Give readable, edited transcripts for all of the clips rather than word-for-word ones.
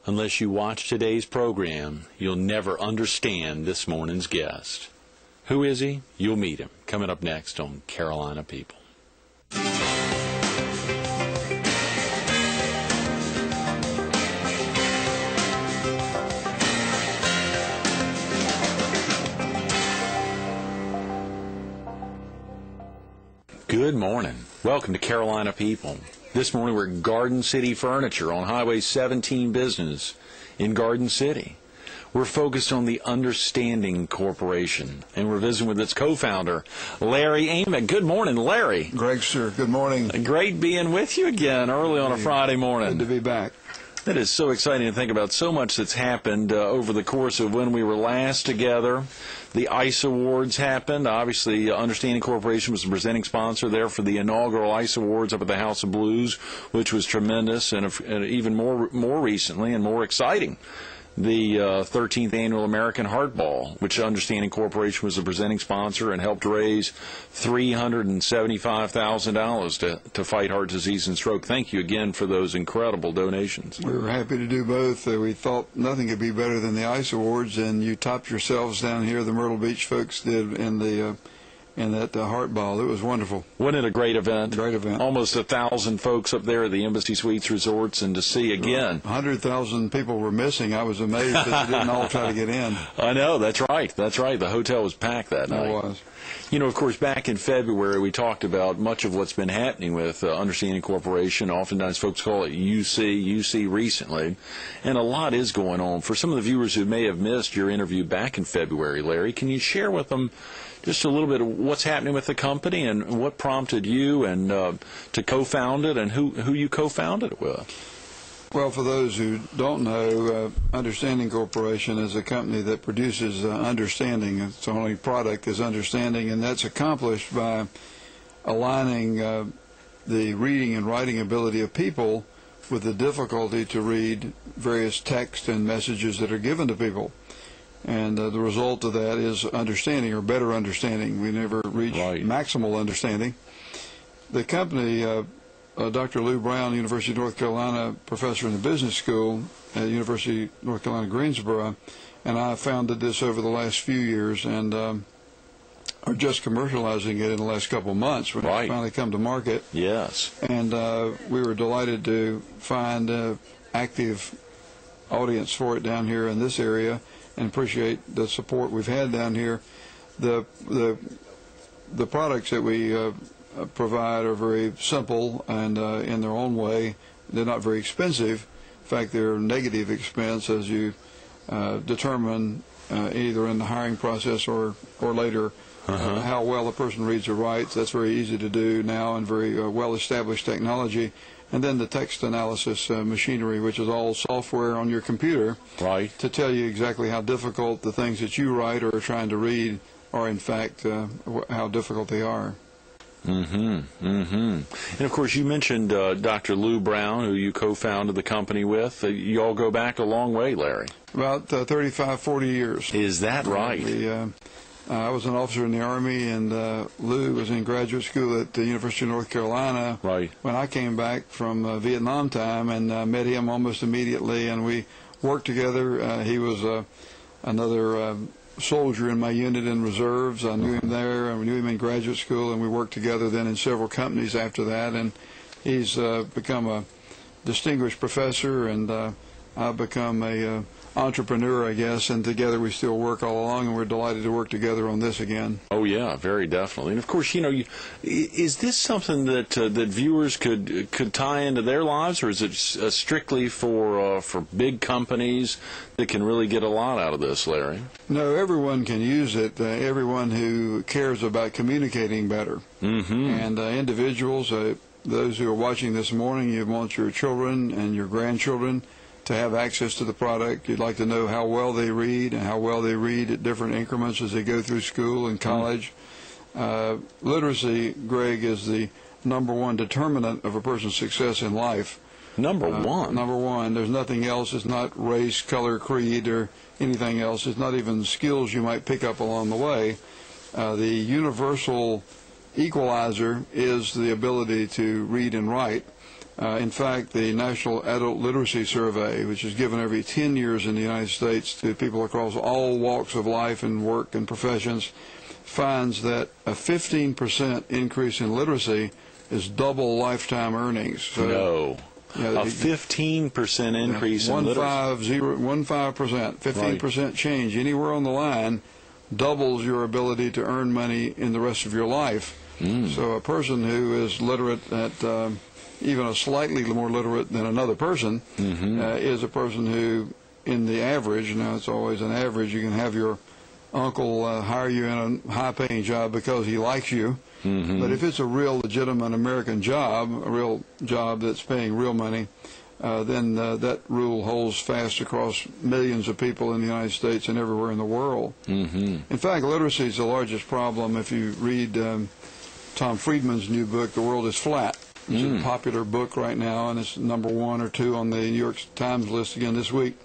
Unless you watch today's program, you'll never understand this morning's guest. Who is he? You'll meet him. Coming up next on Carolina People. Good morning. Welcome to Carolina People. This morning we're at Garden City Furniture on Highway 17 Business in Garden City. We're focused on the Understanding Corporation, and we're visiting with its co-founder, Larry Amick. Good morning, Larry. Greg, sir, good morning. Great being with you again early on a Friday morning. Good to be back. It is so exciting to think about so much that's happened over the course of when we were last together. The ICE Awards happened. Obviously, Understanding Corporation was the presenting sponsor there for the inaugural ICE Awards up at the House of Blues, which was tremendous, and even more recently and more exciting, the 13th Annual American Heart Ball, which Understanding Corporation was the presenting sponsor and helped raise $375,000 to fight heart disease and stroke. Thank you again for those incredible donations. We were happy to do both. We thought nothing could be better than the ICE Awards, and you topped yourselves down here. The Myrtle Beach folks did in that heart ball. It was wonderful. Wasn't it a great event? Great event. Almost 1,000 folks up there at the Embassy Suites Resorts, and to see again. 100,000 people were missing. I was amazed that they didn't all try to get in. I know, that's right. That's right. The hotel was packed that night. It was. You know, of course, back in February, we talked about much of what's been happening with Understanding Corporation. Oftentimes, folks call it UC recently, and a lot is going on. For some of the viewers who may have missed your interview back in February, Larry, can you share with them just a little bit of what's happening with the company and what prompted you and to co-found it and who you co-founded it with? Well, for those who don't know, Understanding Corporation is a company that produces understanding. Its only product is understanding, and that's accomplished by aligning the reading and writing ability of people with the difficulty to read various text and messages that are given to people. And the result of that is understanding, or better understanding. We never reach maximal understanding. The company, Dr. Lou Brown, University of North Carolina, professor in the business school at University of North Carolina, Greensboro, and I founded this over the last few years, and are just commercializing it in the last couple of months when it finally come to market. Yes. And we were delighted to find an active audience for it down here in this area, and appreciate the support we've had down here. The products that we provide are very simple and in their own way. They're not very expensive. In fact, they're negative expense as you determine either in the hiring process or later how well a person reads or writes. That's very easy to do now and very well-established technology. And then the text analysis machinery, which is all software on your computer to tell you exactly how difficult the things that you write or are trying to read are, in fact, how difficult they are. And of course, you mentioned Dr. Lou Brown, who you co-founded the company with. You all go back a long way, Larry. About 35, 40 years. Is that right? I was an officer in the Army, and Lou was in graduate school at the University of North Carolina when I came back from Vietnam time, and met him almost immediately, and we worked together. He was another soldier in my unit in reserves. I knew him there, and we knew him in graduate school, and we worked together then in several companies after that, and he's become a distinguished professor, and I've become a entrepreneur, I guess, and together we still work all along, and we're delighted to work together on this again. Oh yeah, very definitely. And of course, you know, is this something that that viewers could tie into their lives, or is it strictly for big companies that can really get a lot out of this, Larry? No, everyone can use it. Everyone who cares about communicating better, and individuals. Those who are watching this morning, you want your children and your grandchildren to have access to the product. You'd like to know how well they read and how well they read at different increments as they go through school and college. Literacy, Greg, is the number one determinant of a person's success in life. Number one? Number one. There's nothing else. It's not race, color, creed, or anything else. It's not even skills you might pick up along the way. The universal equalizer is the ability to read and write. In fact, the National Adult Literacy Survey, which is given every 10 years in the United States to people across all walks of life and work and professions, finds that a 15% increase in literacy is double lifetime earnings. So, No. yeah, A 15% increase in literacy. 15%, 15% change anywhere on the line doubles your ability to earn money in the rest of your life. So a person who is literate at even a slightly more literate than another person is a person who, in the average, now it's always an average, you can have your uncle hire you in a high-paying job because he likes you. But if it's a real legitimate American job, a real job that's paying real money, then that rule holds fast across millions of people in the United States and everywhere in the world. In fact, literacy is the largest problem. If you read Tom Friedman's new book, The World is Flat, it's a popular book right now, and it's number 1 or 2 on the New York Times list again this week.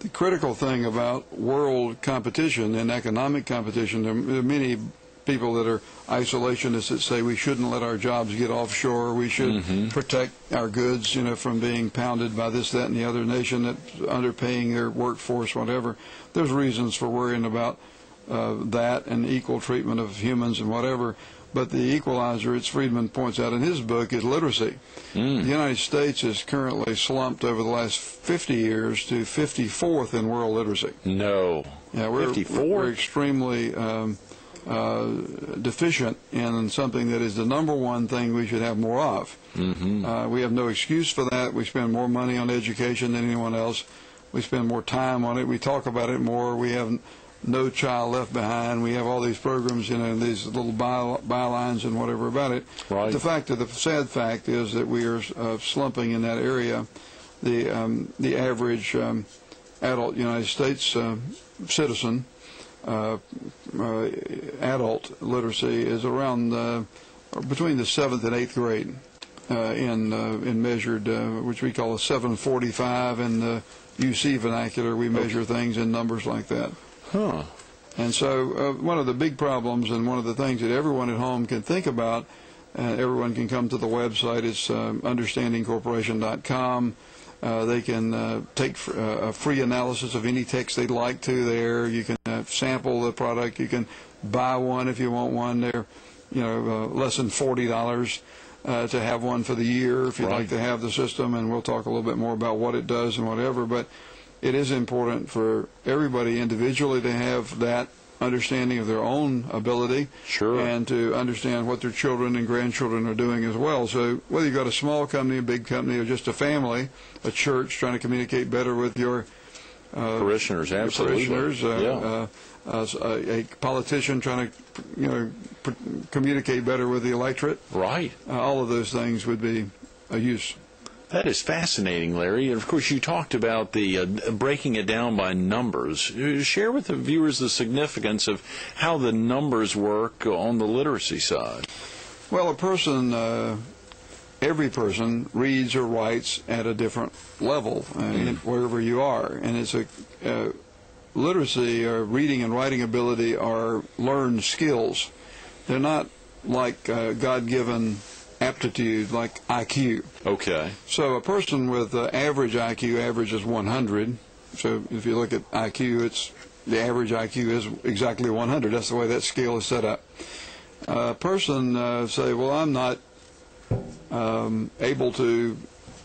The critical thing about world competition and economic competition, there are many people that are isolationists that say we shouldn't let our jobs get offshore, we should protect our goods, from being pounded by this, that, and the other nation that's underpaying their workforce, whatever. There's reasons for worrying about that and equal treatment of humans and whatever. But the equalizer, as Friedman points out in his book, is literacy. The United States is currently slumped over the last 50 years to 54th in world literacy. No. Yeah, we're extremely deficient in something that is the number one thing we should have more of. We have no excuse for that. We spend more money on education than anyone else. We spend more time on it. We talk about it more. We have No Child Left Behind. We have all these programs, these little bylines and whatever about it. Right. The sad fact is that we are slumping in that area. The average adult United States citizen, adult literacy is around between the 7th and 8th grade in measured, which we call a 745. In the UC vernacular, we measure things in numbers like that. And so one of the big problems and one of the things that everyone at home can think about, everyone can come to the website, it's understandingcorporation.com. They can take a free analysis of any text they'd like to there. You can sample the product. You can buy one if you want one. They're less than $40 to have one for the year if you'd like to have the system, and we'll talk a little bit more about what it does and whatever. But it is important for everybody individually to have that understanding of their own ability, and to understand what their children and grandchildren are doing as well. So whether you've got a small company, a big company, or just a family, a church trying to communicate better with your parishioners, a politician trying to communicate better with the electorate, all of those things would be a use. That is fascinating, Larry. And of course, you talked about the breaking it down by numbers. Share with the viewers the significance of how the numbers work on the literacy side. Well, every person reads or writes at a different level wherever you are, and it's literacy or reading and writing ability are learned skills. They're not like God-given aptitude like IQ. Okay. So a person with average IQ, average is 100. So if you look at IQ, the average IQ is exactly 100. That's the way that scale is set up. A person say, well, I'm not able to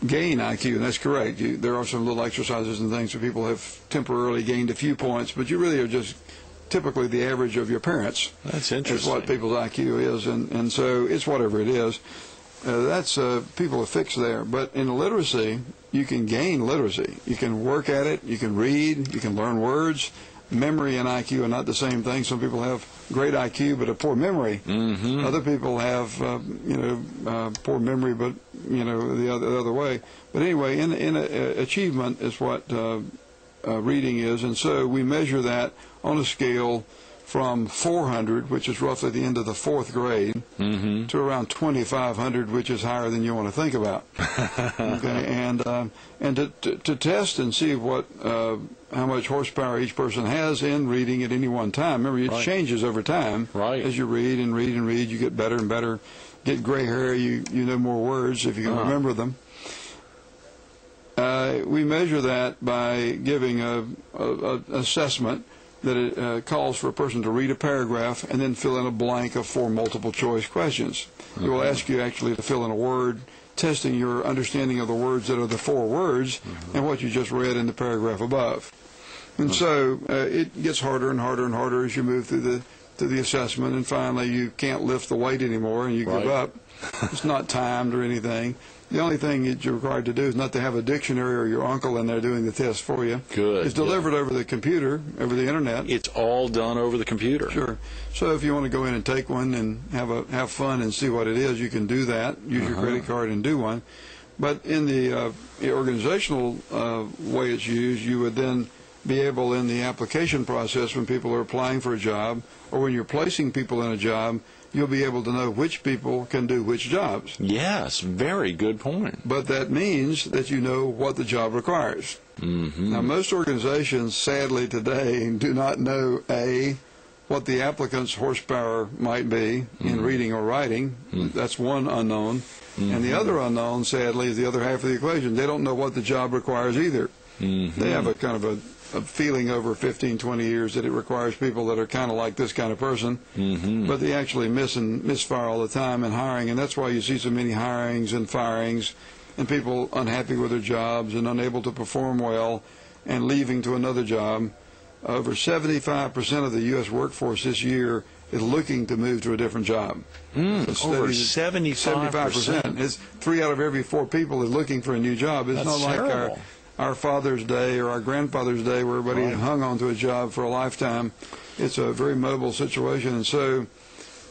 gain IQ, and that's correct. There are some little exercises and things where people have temporarily gained a few points, but you really are just typically the average of your parents. That's interesting. Is what people's IQ is, and so it's whatever it is. That's people are fixed there. But in literacy, you can gain literacy. You can work at it. You can read. You can learn words. Memory and IQ are not the same thing. Some people have great IQ but a poor memory. Other people have poor memory but the other way. But anyway, in achievement is what reading is, and so we measure that on a scale from 400, which is roughly the end of the 4th grade, to around 2,500, which is higher than you want to think about. Okay, and to test and see how much horsepower each person has in reading at any one time. Remember, it changes over time. As you read and read and read, you get better and better. get gray hair, you know more words if you can remember them. We measure that by giving an assessment that it calls for a person to read a paragraph and then fill in a blank of 4 multiple choice questions. It will ask you actually to fill in a word, testing your understanding of the words that are the 4 words and what you just read in the paragraph above. And so it gets harder and harder and harder as you move through the assessment, and finally you can't lift the weight anymore and you give up. It's not timed or anything. The only thing that you're required to do is not to have a dictionary or your uncle in there doing the test for you. Good. It's delivered over the computer, over the internet. It's all done over the computer. Sure. So if you want to go in and take one and have fun and see what it is, you can do that. Use your credit card and do one. But in the organizational way it's used, you would then be able in the application process when people are applying for a job or when you're placing people in a job, you'll be able to know which people can do which jobs. Yes, very good point. But that means that you know what the job requires. Now, most organizations, sadly, today do not know, A, what the applicant's horsepower might be in reading or writing. That's one unknown. And the other unknown, sadly, is the other half of the equation. They don't know what the job requires either. They have a kind of a feeling over 15, 20 years that it requires people that are kind of like this kind of person, but they actually misfire all the time in hiring, and that's why you see so many hirings and firings and people unhappy with their jobs and unable to perform well and leaving to another job. Over 75% of the U.S. workforce this year is looking to move to a different job. Over 75%. It's 3 out of every 4 people is looking for a new job. It's That's not like terrible. our Father's Day or our grandfather's day where everybody hung on to a job for a lifetime. It's a very mobile situation, and so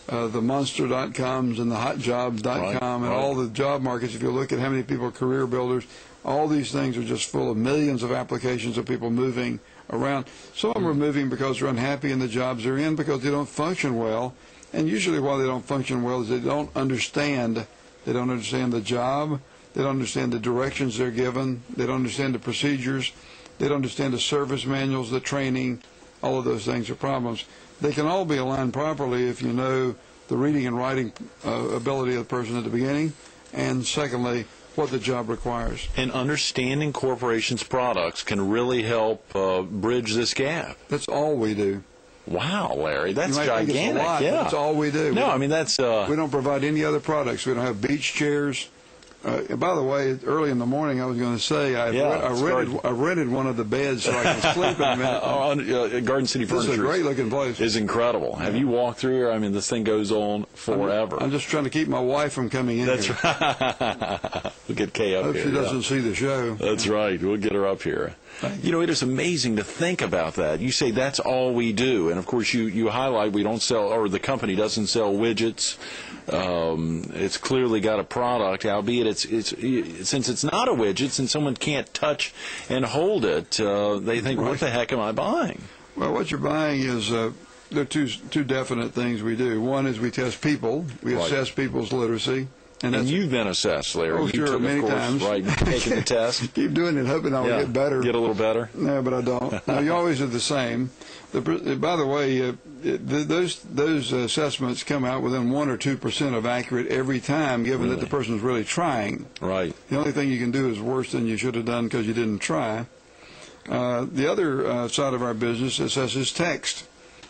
the Monster.coms and the HotJobs.com and all the job markets, if you look at how many people are career builders, all these things are just full of millions of applications of people moving around. Some of them are moving because they're unhappy in the jobs they're in because they don't function well, and usually why they don't function well is they don't understand the job. They don't understand the directions they're given. They don't understand the procedures. They don't understand the service manuals, the training. All of those things are problems. They can all be aligned properly if you know the reading and writing ability of the person at the beginning, and secondly, what the job requires. And understanding corporations' products can really help bridge this gap. That's all we do. Wow, Larry, that's You might gigantic. think it's a lot, but that's all we do. No, I mean that's. We don't provide any other products. We don't have beach chairs. By the way, early in the morning, I was going to say I rented one of the beds so I can sleep in a minute. Garden City Furniture. This is a great-looking place. Is incredible. Have you walked through here? I mean, this thing goes on forever. I'm just trying to keep my wife from coming in. That's here. right. We'll get Kay up Hope here. she doesn't see the show. That's right. We'll get her up here. You know, it is amazing to think about that. You say that's all we do, and of course you highlight we don't sell, or the company doesn't sell widgets. It's clearly got a product, albeit it's since it's not a widget, since someone can't touch and hold it, they think, what the heck am I buying? Well, what you're buying is there are two definite things we do. One is we test people. We assess people's literacy. And you've been assessed, Larry. Oh, you sure, took, many of course, times. Right, taking the test. Keep doing it, hoping I'll get better. Get a little better. No, but I don't. No, you always are the same. By the way, those assessments come out within 1 or 2% of accurate every time, given that the person's really trying. Right. The only thing you can do is worse than you should have done because you didn't try. The other side of our business assesses text.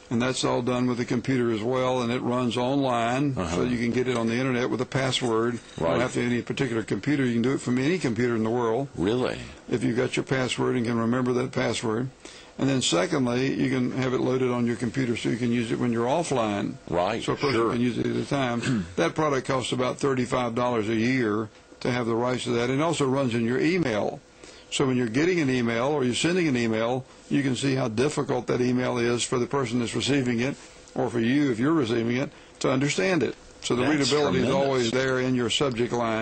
And that's all done with a computer as well, and it runs online, so you can get it on the internet with a password. You don't have to have any particular computer. You can do it from any computer in the world. Really? If you've got your password and can remember that password. And then secondly, you can have it loaded on your computer so you can use it when you're offline. Right, so a person can use it at a time. That product costs about $35 a year to have the rights to that. It also runs in your email. So when you're getting an email or you're sending an email, you can see how difficult that email is for the person that's receiving it, or for you if you're receiving it, to understand it. So the readability is always there in your subject line.